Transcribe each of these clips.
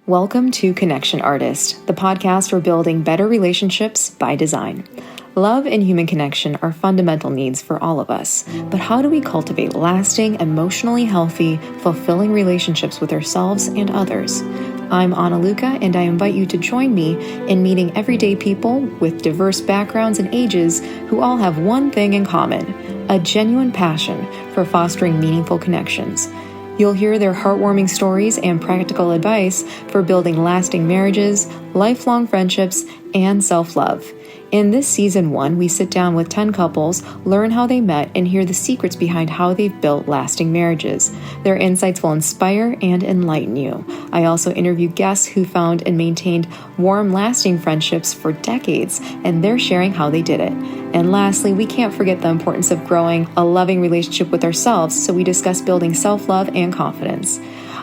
Welcome to Connection Artist, the podcast for building better relationships by design. Love and human connection are fundamental needs for all of us, but how do we cultivate lasting, emotionally healthy, fulfilling relationships with ourselves and others? I'm Ana Luca, and I invite you to join me in meeting everyday people with diverse backgrounds and ages who all have one thing in common: a genuine passion for fostering meaningful connections. You'll hear their heartwarming stories and practical advice for building lasting marriages, lifelong friendships, and self-love. In this season 1, we sit down with 10 couples, learn how they met, and hear the secrets behind how they've built lasting marriages. Their insights will inspire and enlighten you. I also interview guests who found and maintained warm, lasting friendships for decades, and they're sharing how they did it. And lastly, we can't forget the importance of growing a loving relationship with ourselves, so we discuss building self-love and confidence.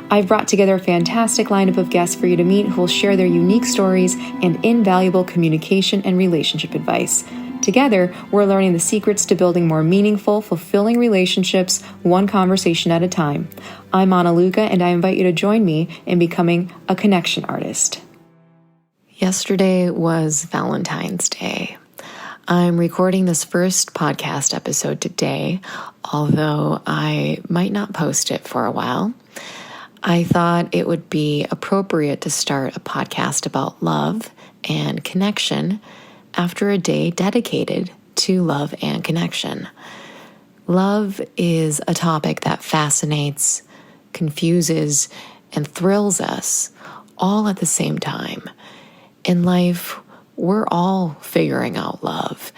I've brought together a fantastic lineup of guests for you to meet who will share their unique stories and invaluable communication and relationship advice. Together, we're learning the secrets to building more meaningful, fulfilling relationships, one conversation at a time. I'm Ana Luca, and I invite you to join me in becoming a connection artist. Yesterday was Valentine's Day. I'm recording this first podcast episode today, although I might not post it for a while. I thought it would be appropriate to start a podcast about love and connection after a day dedicated to love and connection. Love is a topic that fascinates, confuses, and thrills us all at the same time. In life, we're all figuring out love,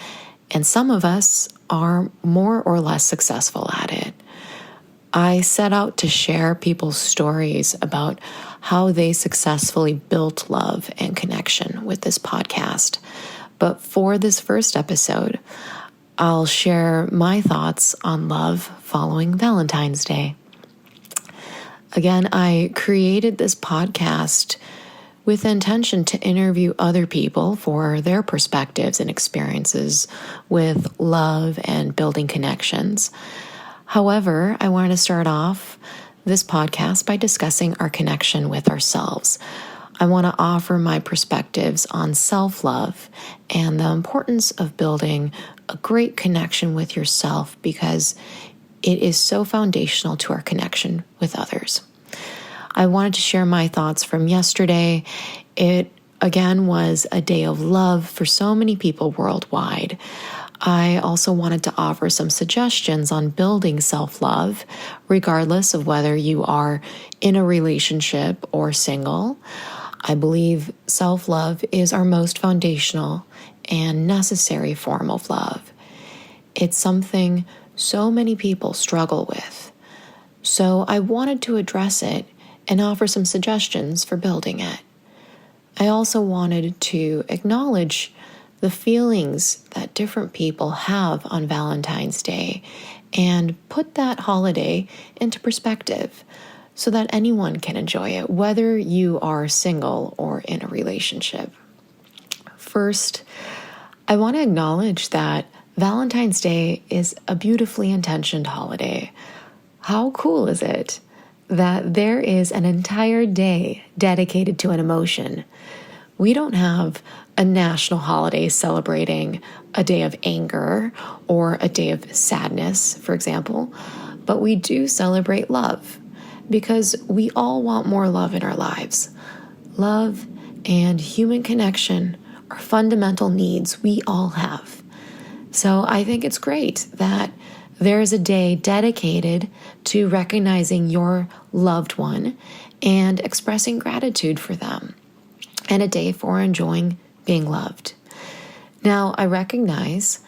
and some of us are more or less successful at it. I set out to share people's stories about how they successfully built love and connection with this podcast. But for this first episode, I'll share my thoughts on love following Valentine's Day. Again, I created this podcast with intention to interview other people for their perspectives and experiences with love and building connections. However, I wanted to start off this podcast by discussing our connection with ourselves. I want to offer my perspectives on self-love and the importance of building a great connection with yourself because it is so foundational to our connection with others. I wanted to share my thoughts from yesterday. It, again, was a day of love for so many people worldwide. I also wanted to offer some suggestions on building self-love, regardless of whether you are in a relationship or single. I believe self-love is our most foundational and necessary form of love. It's something so many people struggle with. So I wanted to address it and offer some suggestions for building it. I also wanted to acknowledge the feelings that different people have on Valentine's Day and put that holiday into perspective so that anyone can enjoy it, whether you are single or in a relationship. First, I want to acknowledge that Valentine's Day is a beautifully intentioned holiday. How cool is it that there is an entire day dedicated to an emotion? We don't have a national holiday celebrating a day of anger or a day of sadness, for example, but we do celebrate love because we all want more love in our lives. Love and human connection are fundamental needs we all have. So I think it's great that there's a day dedicated to recognizing your loved one and expressing gratitude for them, and a day for enjoying being loved. Now, I recognize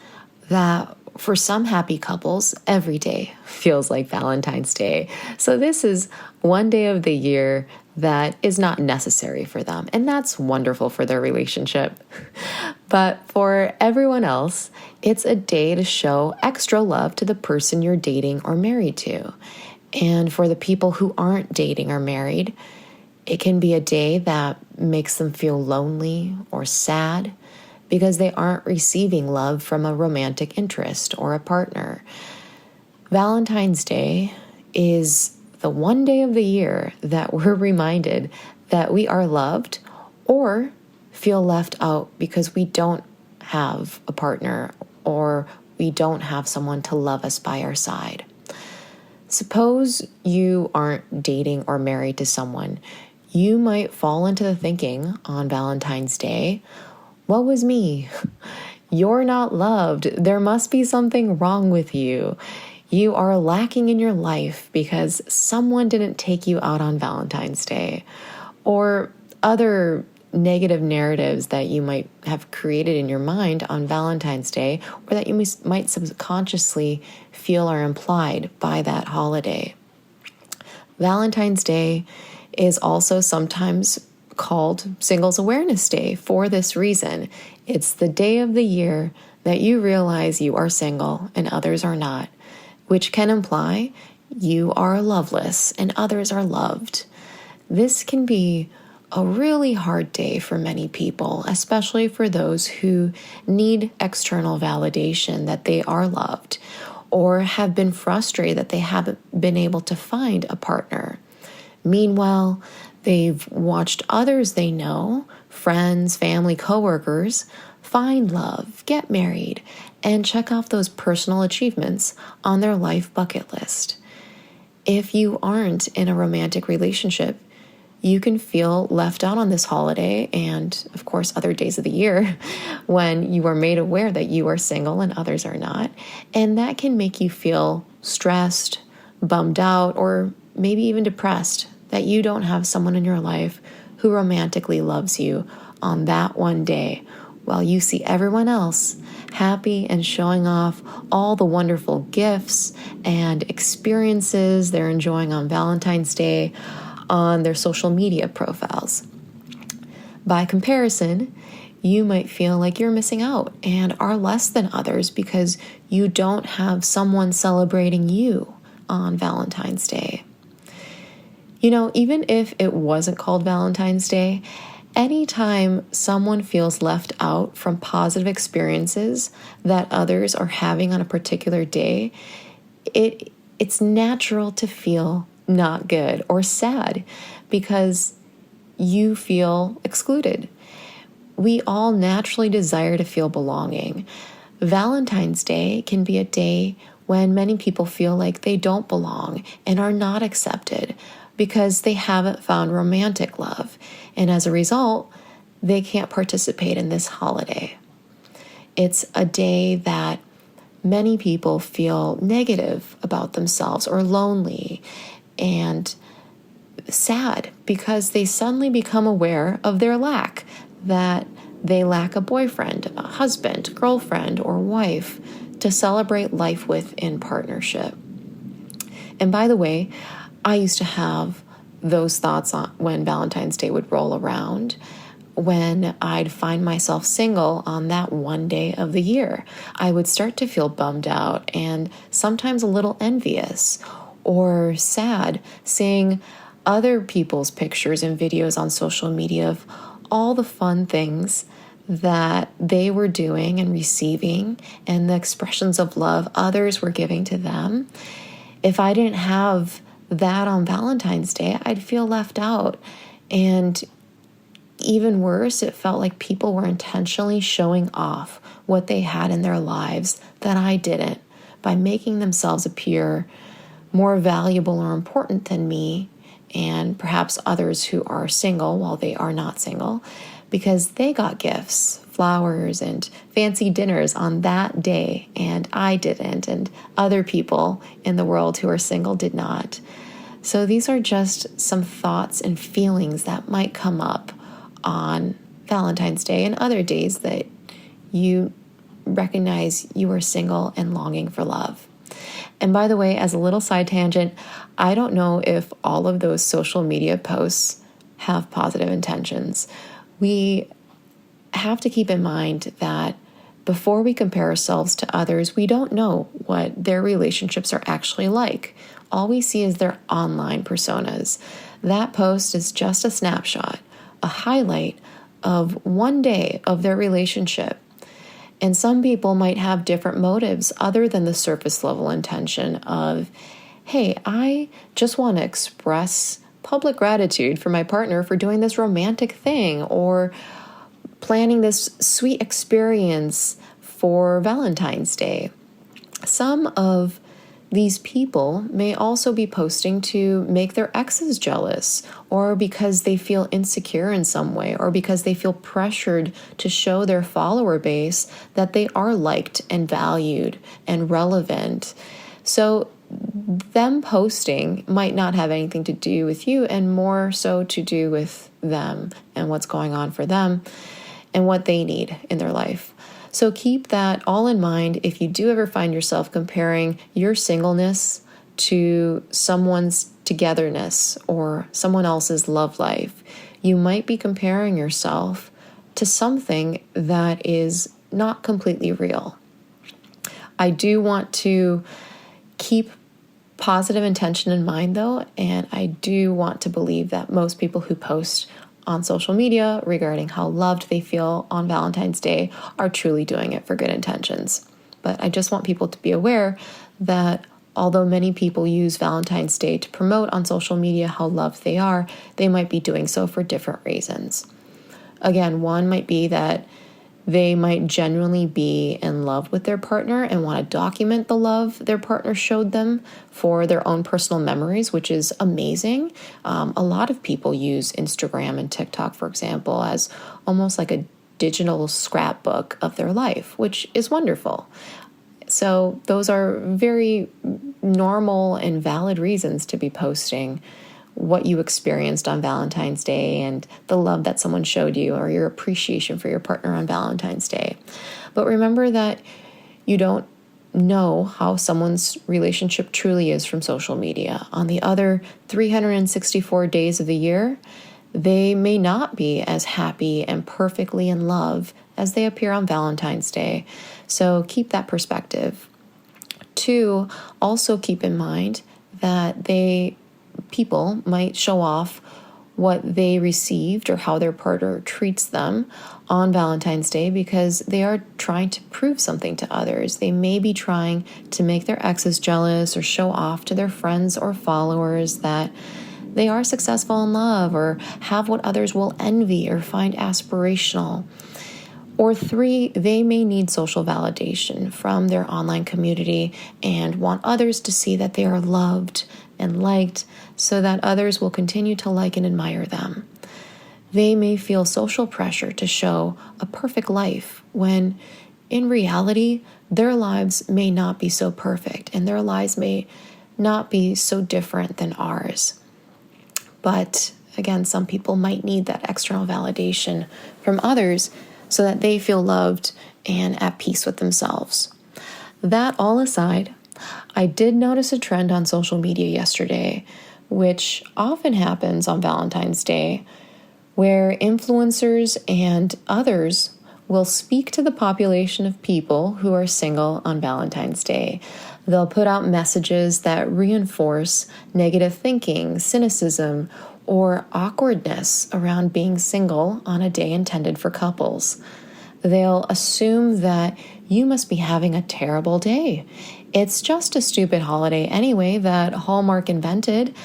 that for some happy couples, every day feels like Valentine's Day. So this is one day of the year that is not necessary for them, and that's wonderful for their relationship. But for everyone else, it's a day to show extra love to the person you're dating or married to. And for the people who aren't dating or married, it can be a day that makes them feel lonely or sad because they aren't receiving love from a romantic interest or a partner. Valentine's Day is the one day of the year that we're reminded that we are loved or feel left out because we don't have a partner or we don't have someone to love us by our side. Suppose you aren't dating or married to someone. You might fall into the thinking on Valentine's Day, "What was me? You're not loved. There must be something wrong with you. You are lacking in your life because someone didn't take you out on Valentine's Day." Or other negative narratives that you might have created in your mind on Valentine's Day, or that you might subconsciously feel are implied by that holiday. Valentine's Day is also sometimes called Singles Awareness Day for this reason. It's the day of the year that you realize you are single and others are not, which can imply you are loveless and others are loved. This can be a really hard day for many people, especially for those who need external validation that they are loved or have been frustrated that they haven't been able to find a partner. Meanwhile, they've watched others they know, friends, family, coworkers, find love, get married, and check off those personal achievements on their life bucket list. If you aren't in a romantic relationship, you can feel left out on this holiday and, of course, other days of the year when you are made aware that you are single and others are not. And that can make you feel stressed, bummed out, or maybe even depressed that you don't have someone in your life who romantically loves you on that one day, while you see everyone else happy and showing off all the wonderful gifts and experiences they're enjoying on Valentine's Day on their social media profiles. By comparison, you might feel like you're missing out and are less than others because you don't have someone celebrating you on Valentine's Day. You know, even if it wasn't called Valentine's Day, anytime someone feels left out from positive experiences that others are having on a particular day, it's natural to feel not good or sad because you feel excluded. We all naturally desire to feel belonging. Valentine's Day can be a day when many people feel like they don't belong and are not accepted because they haven't found romantic love. And as a result, they can't participate in this holiday. It's a day that many people feel negative about themselves or lonely and sad because they suddenly become aware of their lack, that they lack a boyfriend, a husband, girlfriend, or wife to celebrate life with in partnership. And by the way, I used to have those thoughts when Valentine's Day would roll around, when I'd find myself single on that one day of the year. I would start to feel bummed out and sometimes a little envious or sad, seeing other people's pictures and videos on social media of all the fun things that they were doing and receiving and the expressions of love others were giving to them. If I didn't have that on Valentine's Day, I'd feel left out. And even worse, it felt like people were intentionally showing off what they had in their lives that I didn't, by making themselves appear more valuable or important than me and perhaps others who are single while they are not single, because they got gifts, flowers, and fancy dinners on that day, and I didn't, and other people in the world who are single did not. So these are just some thoughts and feelings that might come up on Valentine's Day and other days that you recognize you are single and longing for love. And by the way, as a little side tangent, I don't know if all of those social media posts have positive intentions. We have to keep in mind that before we compare ourselves to others, we don't know what their relationships are actually like. All we see is their online personas. That post is just a snapshot, a highlight of one day of their relationship. And some people might have different motives other than the surface level intention of, hey, I just want to express public gratitude for my partner for doing this romantic thing or planning this sweet experience for Valentine's Day. Some of these people may also be posting to make their exes jealous, or because they feel insecure in some way, or because they feel pressured to show their follower base that they are liked and valued and relevant. So them posting might not have anything to do with you, and more so to do with them and what's going on for them and what they need in their life. So keep that all in mind if you do ever find yourself comparing your singleness to someone's togetherness or someone else's love life. You might be comparing yourself to something that is not completely real. I do want to keep positive intention in mind, though, and I do want to believe that most people who post on social media regarding how loved they feel on Valentine's Day are truly doing it for good intentions. But I just want people to be aware that although many people use Valentine's Day to promote on social media how loved they are, they might be doing so for different reasons. Again, one might be that they might genuinely be in love with their partner and want to document the love their partner showed them for their own personal memories, which is amazing. A lot of people use Instagram and TikTok, for example, as almost like a digital scrapbook of their life, which is wonderful. So those are very normal and valid reasons to be posting what you experienced on Valentine's Day and the love that someone showed you or your appreciation for your partner on Valentine's Day. But remember that you don't know how someone's relationship truly is from social media. On the other 364 days of the year, they may not be as happy and perfectly in love as they appear on Valentine's Day. So keep that perspective. 2, also keep in mind that people might show off what they received or how their partner treats them on Valentine's Day because they are trying to prove something to others. They may be trying to make their exes jealous or show off to their friends or followers that they are successful in love or have what others will envy or find aspirational. Or 3, they may need social validation from their online community and want others to see that they are loved and liked so that others will continue to like and admire them. They may feel social pressure to show a perfect life when in reality, their lives may not be so perfect and their lives may not be so different than ours. But again, some people might need that external validation from others so that they feel loved and at peace with themselves. That all aside, I did notice a trend on social media yesterday, which often happens on Valentine's Day, where influencers and others will speak to the population of people who are single on Valentine's Day. They'll put out messages that reinforce negative thinking, cynicism, or awkwardness around being single on a day intended for couples. They'll assume that you must be having a terrible day. It's just a stupid holiday anyway that Hallmark invented.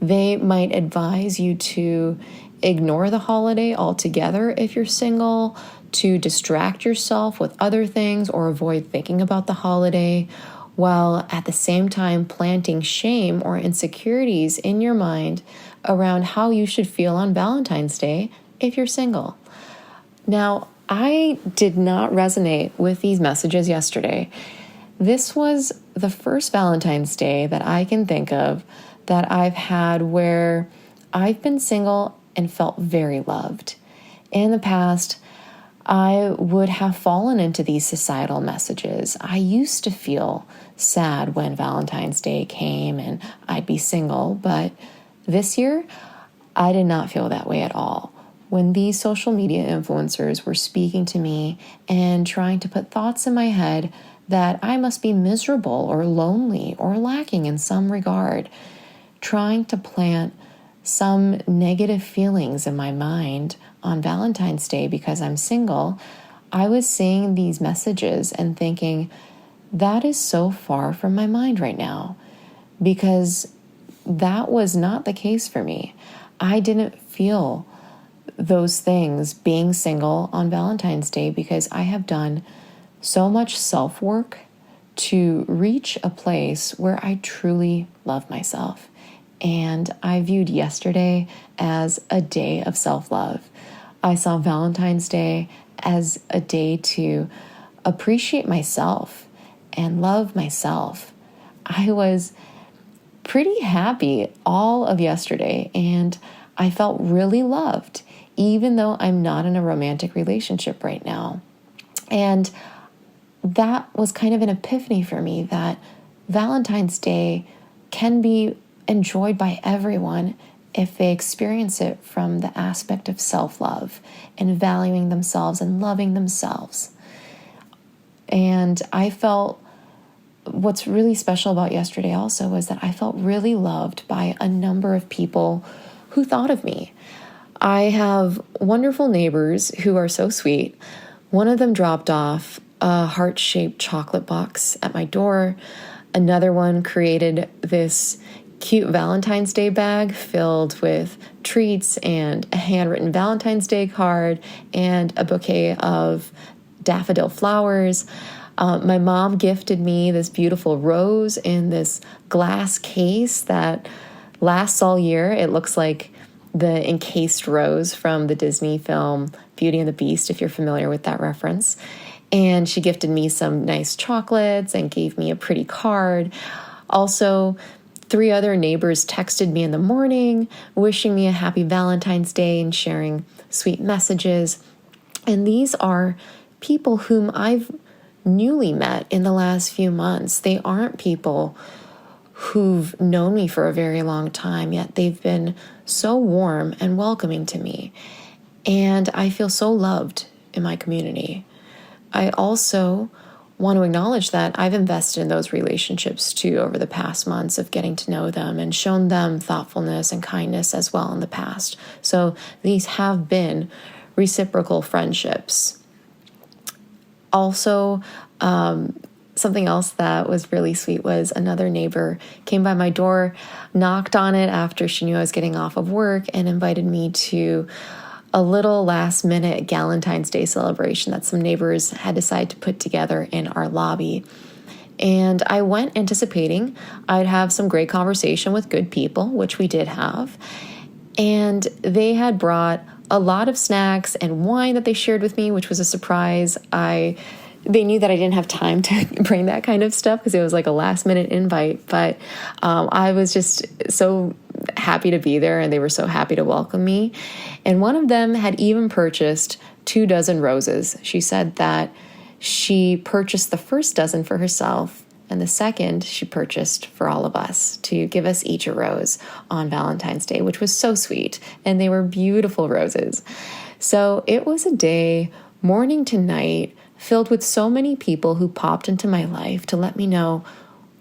They might advise you to ignore the holiday altogether if you're single, to distract yourself with other things or avoid thinking about the holiday, while at the same time planting shame or insecurities in your mind around how you should feel on Valentine's Day if you're single. Now, I did not resonate with these messages yesterday. This was the first Valentine's Day that I can think of that I've had where I've been single and felt very loved. In the past, I would have fallen into these societal messages. I used to feel sad when Valentine's Day came and I'd be single, but this year, I did not feel that way at all. When these social media influencers were speaking to me and trying to put thoughts in my head that I must be miserable or lonely or lacking in some regard, trying to plant some negative feelings in my mind on Valentine's Day because I'm single, I was seeing these messages and thinking, that is so far from my mind right now, because that was not the case for me. I didn't feel those things being single on Valentine's Day because I have done so much self-work to reach a place where I truly love myself. And I viewed yesterday as a day of self-love. I saw Valentine's Day as a day to appreciate myself and love myself. I was pretty happy all of yesterday, and I felt really loved, even though I'm not in a romantic relationship right now. And that was kind of an epiphany for me that Valentine's Day can be enjoyed by everyone if they experience it from the aspect of self-love and valuing themselves and loving themselves. And I felt what's really special about yesterday also was that I felt really loved by a number of people who thought of me. I have wonderful neighbors who are so sweet. One of them dropped off a heart-shaped chocolate box at my door. Another one created this cute Valentine's Day bag filled with treats and a handwritten Valentine's Day card and a bouquet of daffodil flowers. My mom gifted me this beautiful rose in this glass case that lasts all year. It looks like the encased rose from the Disney film Beauty and the Beast, if you're familiar with that reference. And she gifted me some nice chocolates and gave me a pretty card. Also, 3 other neighbors texted me in the morning, wishing me a happy Valentine's Day and sharing sweet messages. And these are people whom I've newly met in the last few months. They aren't people who've known me for a very long time, yet they've been so warm and welcoming to me. And I feel so loved in my community. I also want to acknowledge that I've invested in those relationships too over the past months of getting to know them and shown them thoughtfulness and kindness as well in the past. So these have been reciprocal friendships. Also, something else that was really sweet was another neighbor came by my door, knocked on it after she knew I was getting off of work, and invited me to a little last-minute Valentine's Day celebration that some neighbors had decided to put together in our lobby. And I went anticipating I'd have some great conversation with good people, which we did have. And they had brought a lot of snacks and wine that they shared with me, which was a surprise. They knew that I didn't have time to bring that kind of stuff because it was like a last-minute invite. But I was just so happy to be there, and they were so happy to welcome me. And one of them had even purchased 2 dozen roses. She said that she purchased the first dozen for herself, and the second she purchased for all of us to give us each a rose on Valentine's Day, which was so sweet. And they were beautiful roses. So it was a day, morning to night, filled with so many people who popped into my life to let me know,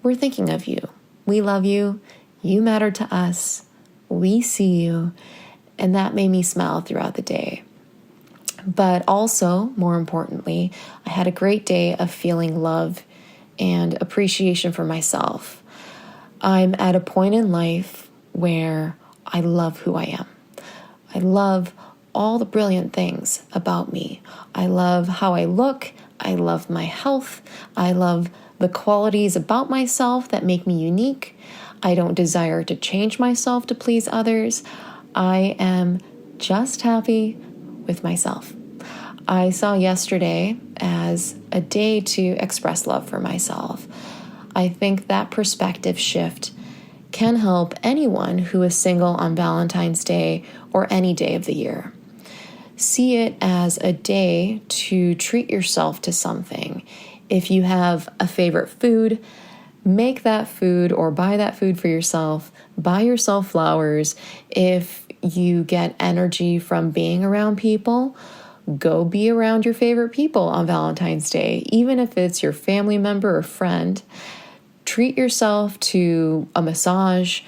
we're thinking of you. We love you. You matter to us. We see you. And that made me smile throughout the day. But also, more importantly, I had a great day of feeling love and appreciation for myself. I'm at a point in life where I love who I am. I love all the brilliant things about me. I love how I look. I love my health. I love the qualities about myself that make me unique. I don't desire to change myself to please others. I am just happy with myself. I saw yesterday as a day to express love for myself. I think that perspective shift can help anyone who is single on Valentine's Day or any day of the year. See it as a day to treat yourself to something. If you have a favorite food, make that food or buy that food for yourself. Buy yourself flowers. If you get energy from being around people, go be around your favorite people on Valentine's Day. Even if it's your family member or friend, treat yourself to a massage.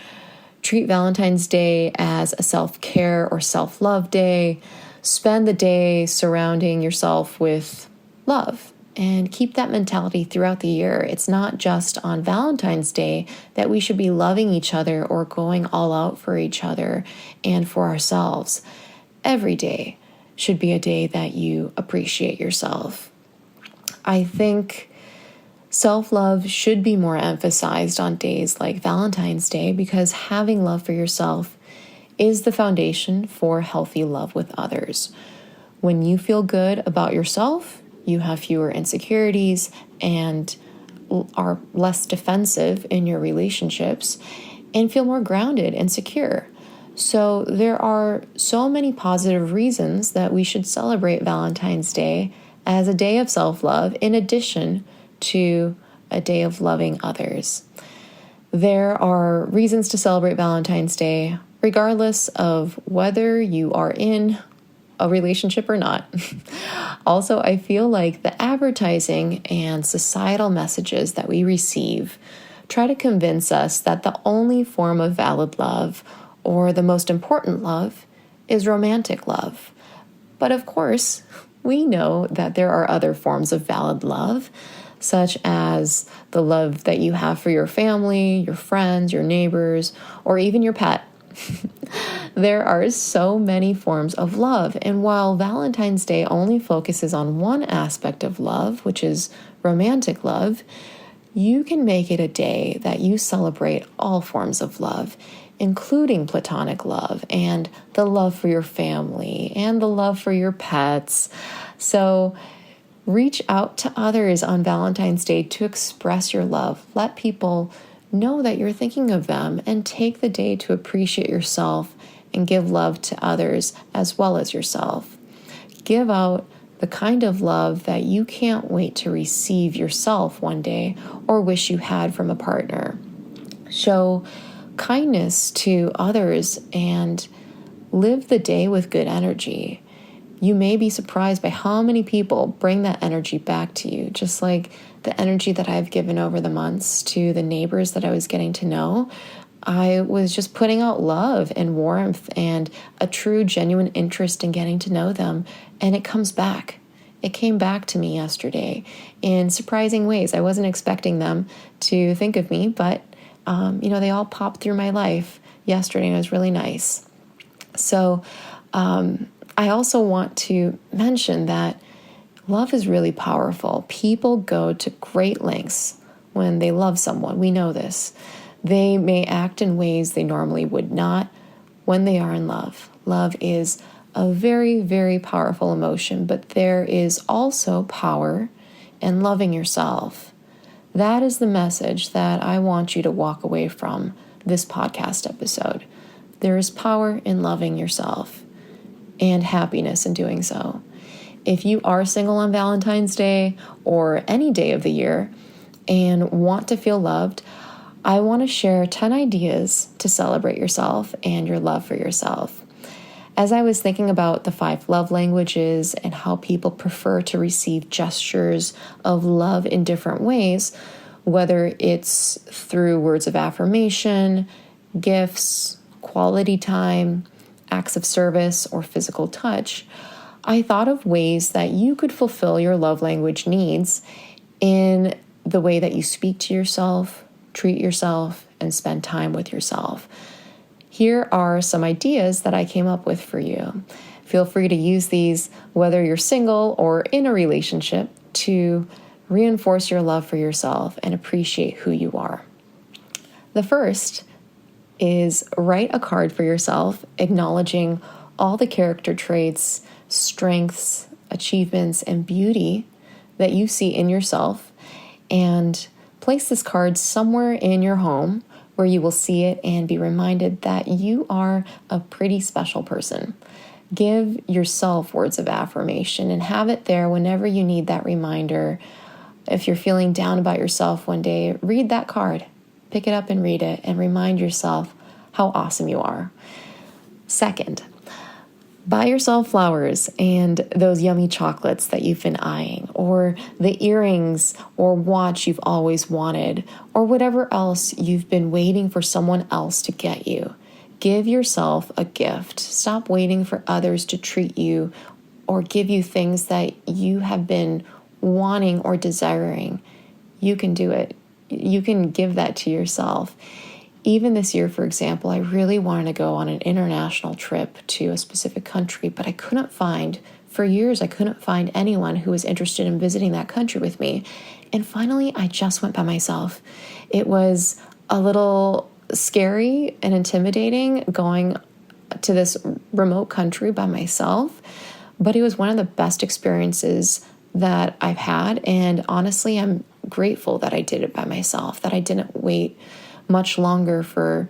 Treat Valentine's Day as a self-care or self-love day. Spend the day surrounding yourself with love and keep that mentality throughout the year. It's not just on Valentine's Day that we should be loving each other or going all out for each other and for ourselves. Every day should be a day that you appreciate yourself. I think self-love should be more emphasized on days like Valentine's Day because having love for yourself is the foundation for healthy love with others. When you feel good about yourself, you have fewer insecurities and are less defensive in your relationships and feel more grounded and secure. So there are so many positive reasons that we should celebrate Valentine's Day as a day of self-love in addition to a day of loving others. There are reasons to celebrate Valentine's Day regardless of whether you are in a relationship or not. Also, I feel like the advertising and societal messages that we receive try to convince us that the only form of valid love or the most important love is romantic love. But of course, we know that there are other forms of valid love, such as the love that you have for your family, your friends, your neighbors, or even your pet. There are so many forms of love, and while Valentine's Day only focuses on one aspect of love, which is romantic love, you can make it a day that you celebrate all forms of love, including platonic love and the love for your family and the love for your pets. So reach out to others on Valentine's Day to express your love. Let people know that you're thinking of them and take the day to appreciate yourself and give love to others as well as yourself. Give out the kind of love that you can't wait to receive yourself one day or wish you had from a partner. Show kindness to others and live the day with good energy. You may be surprised by how many people bring that energy back to you, just like the energy that I've given over the months to the neighbors that I was getting to know. I was just putting out love and warmth and a true, genuine interest in getting to know them, and it comes back. It came back to me yesterday in surprising ways. I wasn't expecting them to think of me, but they all popped through my life yesterday, and it was really nice. So I also want to mention that love is really powerful. People go to great lengths when they love someone. We know this. They may act in ways they normally would not when they are in love. Love is a very, very powerful emotion, but there is also power in loving yourself. That is the message that I want you to walk away from this podcast episode. There is power in loving yourself and happiness in doing so. If you are single on Valentine's Day or any day of the year and want to feel loved, I want to share 10 ideas to celebrate yourself and your love for yourself. As I was thinking about the 5 love languages and how people prefer to receive gestures of love in different ways, whether it's through words of affirmation, gifts, quality time, acts of service, or physical touch, I thought of ways that you could fulfill your love language needs in the way that you speak to yourself, treat yourself, and spend time with yourself. Here are some ideas that I came up with for you. Feel free to use these whether you're single or in a relationship to reinforce your love for yourself and appreciate who you are. The first is write a card for yourself acknowledging all the character traits, strengths, achievements, and beauty that you see in yourself, and place this card somewhere in your home where you will see it and be reminded that you are a pretty special person. Give yourself words of affirmation and have it there whenever you need that reminder. If you're feeling down about yourself one day, read that card. Pick it up and read it and remind yourself how awesome you are. Second, buy yourself flowers and those yummy chocolates that you've been eyeing, or the earrings or watch you've always wanted, or whatever else you've been waiting for someone else to get you. Give yourself a gift. Stop waiting for others to treat you or give you things that you have been wanting or desiring, you can do it. You can give that to yourself. Even this year, for example, I really wanted to go on an international trip to a specific country, but for years, I couldn't find anyone who was interested in visiting that country with me. And finally, I just went by myself. It was a little scary and intimidating going to this remote country by myself, but it was one of the best experiences that I've had. And honestly, I'm grateful that I did it by myself, that I didn't wait much longer for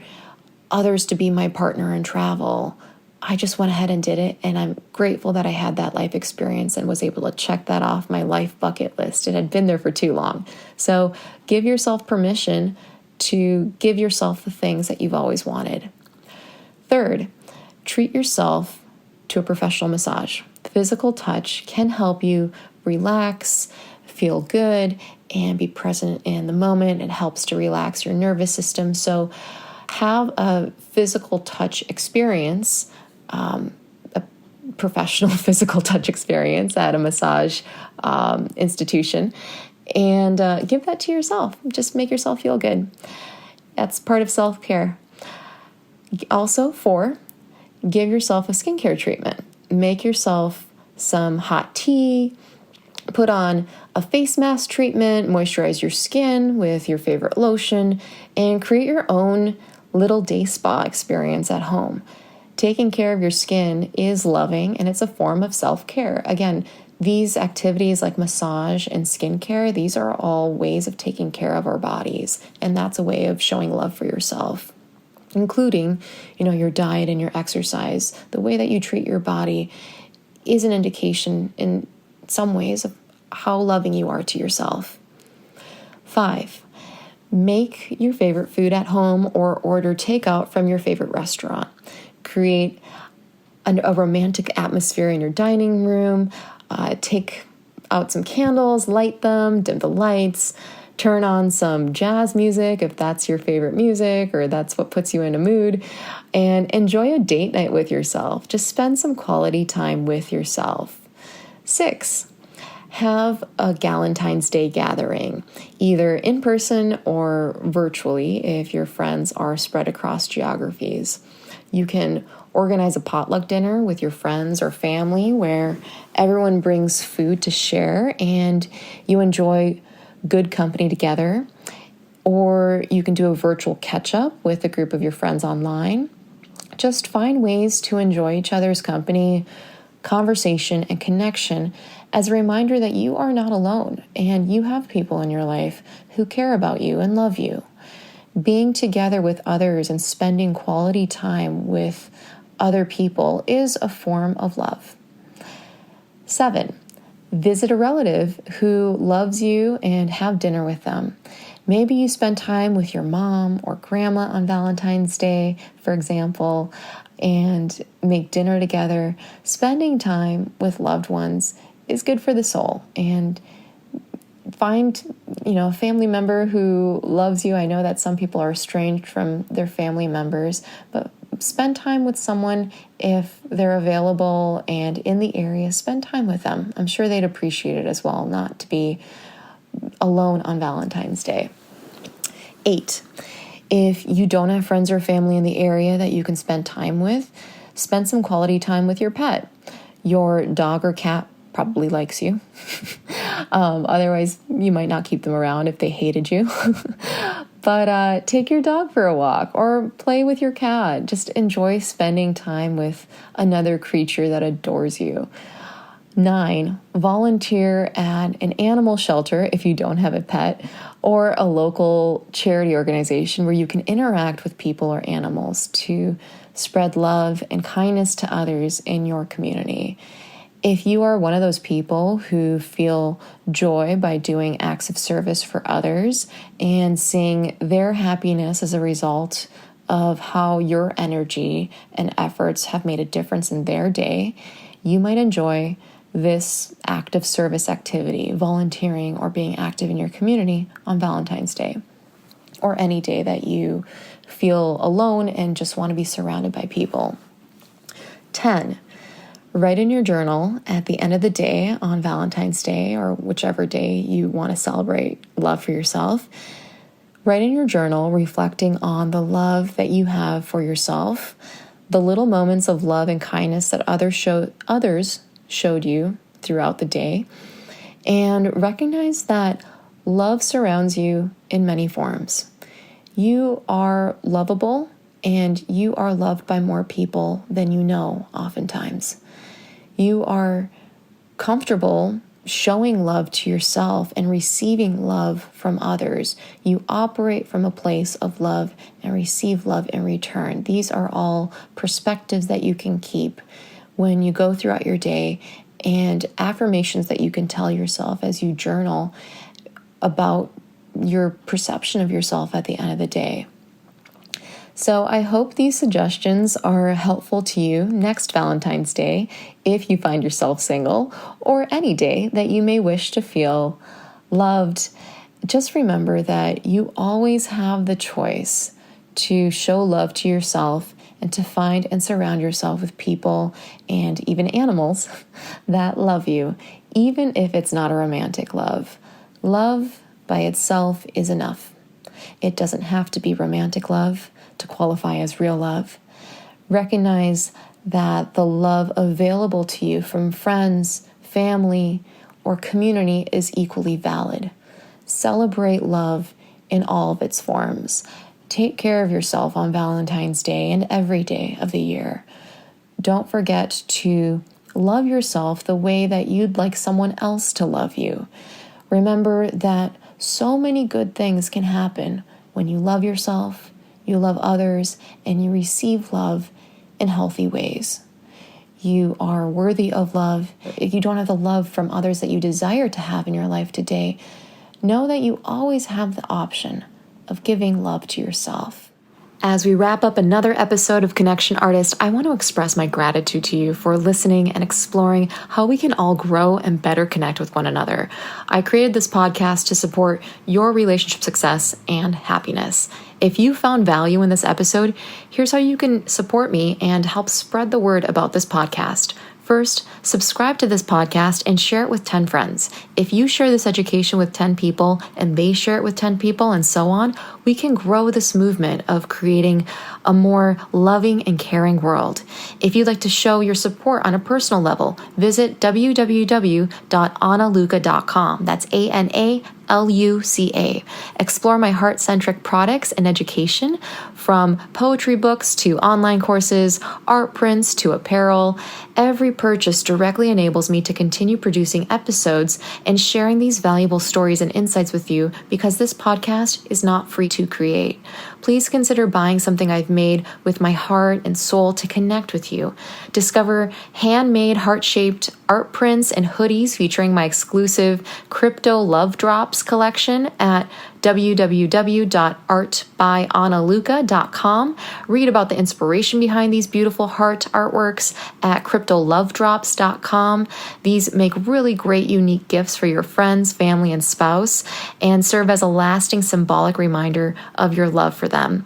others to be my partner in travel. I just went ahead and did it, and I'm grateful that I had that life experience and was able to check that off my life bucket list. It had been there for too long. So give yourself permission to give yourself the things that you've always wanted. Third, treat yourself to a professional massage. Physical touch can help you relax, feel good, and be present in the moment. It helps to relax your nervous system. So have a physical touch experience, a professional physical touch experience at a massage institution, and give that to yourself. Just make yourself feel good. That's part of self-care. Also, 4, give yourself a skincare treatment. Make yourself some hot tea, put on a face mask treatment, moisturize your skin with your favorite lotion, and create your own little day spa experience at home. Taking care of your skin is loving, and it's a form of self-care. Again, these activities like massage and skincare, these are all ways of taking care of our bodies, and that's a way of showing love for yourself, including, your diet and your exercise. The way that you treat your body is an indication in some ways of how loving you are to yourself. 5, make your favorite food at home or order takeout from your favorite restaurant. Create a romantic atmosphere in your dining room. Take out some candles, light them, dim the lights, turn on some jazz music if that's your favorite music or that's what puts you in a mood, and enjoy a date night with yourself. Just spend some quality time with yourself. 6, have a Valentine's Day gathering, either in person or virtually if your friends are spread across geographies. You can organize a potluck dinner with your friends or family where everyone brings food to share and you enjoy good company together. Or you can do a virtual catch-up with a group of your friends online. Just find ways to enjoy each other's company, conversation, and connection as a reminder that you are not alone and you have people in your life who care about you and love you. Being together with others and spending quality time with other people is a form of love. 7, visit a relative who loves you and have dinner with them. Maybe you spend time with your mom or grandma on Valentine's Day, for example, and make dinner together. Spending time with loved ones is good for the soul, and find, a family member who loves you. I know that some people are estranged from their family members, but spend time with someone if they're available and in the area. Spend time with them. I'm sure they'd appreciate it as well, not to be alone on Valentine's Day. 8, if you don't have friends or family in the area that you can spend time with, spend some quality time with your pet. Your dog or cat probably likes you. Otherwise, you might not keep them around if they hated you. But take your dog for a walk or play with your cat. Just enjoy spending time with another creature that adores you. 9, volunteer at an animal shelter if you don't have a pet, or a local charity organization where you can interact with people or animals to spread love and kindness to others in your community. If you are one of those people who feel joy by doing acts of service for others and seeing their happiness as a result of how your energy and efforts have made a difference in their day, you might enjoy this act of service activity, volunteering or being active in your community on Valentine's Day, or any day that you feel alone and just want to be surrounded by people. 10, Write in your journal at the end of the day on Valentine's Day or whichever day you want to celebrate love for yourself. Write in your journal reflecting on the love that you have for yourself, the little moments of love and kindness that others showed you throughout the day, and recognize that love surrounds you in many forms. You are lovable, and you are loved by more people than you know oftentimes. You are comfortable showing love to yourself and receiving love from others. You operate from a place of love and receive love in return. These are all perspectives that you can keep when you go throughout your day, and affirmations that you can tell yourself as you journal about your perception of yourself at the end of the day. So I hope these suggestions are helpful to you next Valentine's Day if you find yourself single, or any day that you may wish to feel loved. Just remember that you always have the choice to show love to yourself and to find and surround yourself with people and even animals that love you, even if it's not a romantic love. Love by itself is enough. It doesn't have to be romantic love to qualify as real love. Recognize that the love available to you from friends, family, or community is equally valid. Celebrate love in all of its forms. Take care of yourself on Valentine's Day and every day of the year. Don't forget to love yourself the way that you'd like someone else to love you. Remember that so many good things can happen when you love yourself, you love others, and you receive love in healthy ways. You are worthy of love. If you don't have the love from others that you desire to have in your life today, know that you always have the option of giving love to yourself. As we wrap up another episode of Connection Artist, I want to express my gratitude to you for listening and exploring how we can all grow and better connect with one another. I created this podcast to support your relationship success and happiness. If you found value in this episode, here's how you can support me and help spread the word about this podcast. First, subscribe to this podcast and share it with 10 friends. If you share this education with 10 people and they share it with 10 people and so on, we can grow this movement of creating a more loving and caring world. If you'd like to show your support on a personal level, visit www.analuca.com. That's ANALUCA. Explore my heart-centric products and education, from poetry books to online courses, art prints to apparel. Every purchase directly enables me to continue producing episodes and sharing these valuable stories and insights with you, because this podcast is not free to create. Please consider buying something I've made with my heart and soul to connect with you. Discover handmade heart-shaped art prints and hoodies featuring my exclusive Crypto Love Drops collection at www.artbyanaluca.com. Read about the inspiration behind these beautiful heart artworks at cryptolovedrops.com. These make really great, unique gifts for your friends, family, and spouse, and serve as a lasting symbolic reminder of your love for them.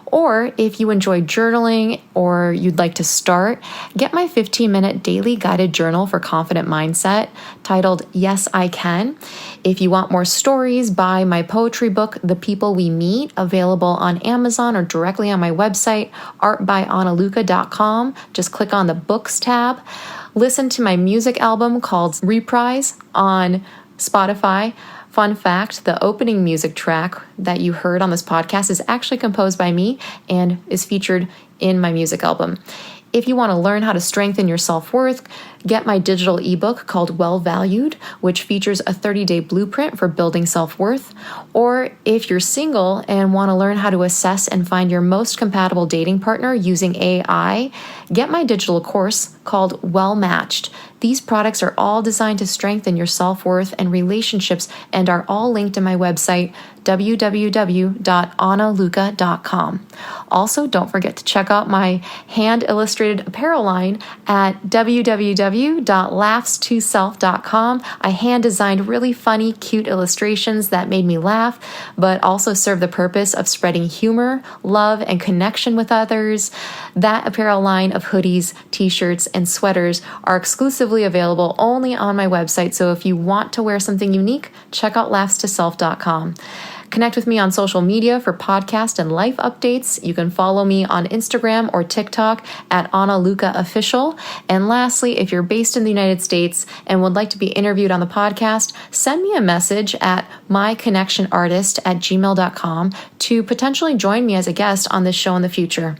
Or if you enjoy journaling or you'd like to start, get my 15-minute daily guided journal for confident mindset titled Yes, I Can. If you want more stories, buy my poetry book, The People We Meet, available on Amazon or directly on my website, artbyanaluca.com. Just click on the Books tab. Listen to my music album called Reprise on Spotify. Fun fact, the opening music track that you heard on this podcast is actually composed by me and is featured in my music album. If you want to learn how to strengthen your self-worth, get my digital ebook called Well Valued, which features a 30-day blueprint for building self-worth. Or if you're single and want to learn how to assess and find your most compatible dating partner using AI, get my digital course called Well Matched. These products are all designed to strengthen your self-worth and relationships and are all linked in my website, www.analuca.com. Also, don't forget to check out my hand-illustrated apparel line at www.analuca.com. www.laughstoself.com. I hand designed really funny, cute illustrations that made me laugh, but also serve the purpose of spreading humor, love, and connection with others. That apparel line of hoodies, t-shirts, and sweaters are exclusively available only on my website, so if you want to wear something unique, check out laughstoself.com. Connect with me on social media for podcast and life updates. You can follow me on Instagram or TikTok at Ana Luca Official. And lastly, if you're based in the United States and would like to be interviewed on the podcast, send me a message at myconnectionartist@gmail.com to potentially join me as a guest on this show in the future.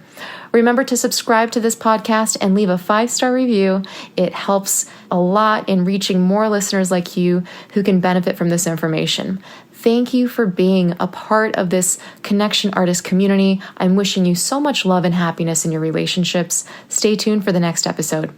Remember to subscribe to this podcast and leave a 5-star review. It helps a lot in reaching more listeners like you who can benefit from this information. Thank you for being a part of this Connection Artist community. I'm wishing you so much love and happiness in your relationships. Stay tuned for the next episode.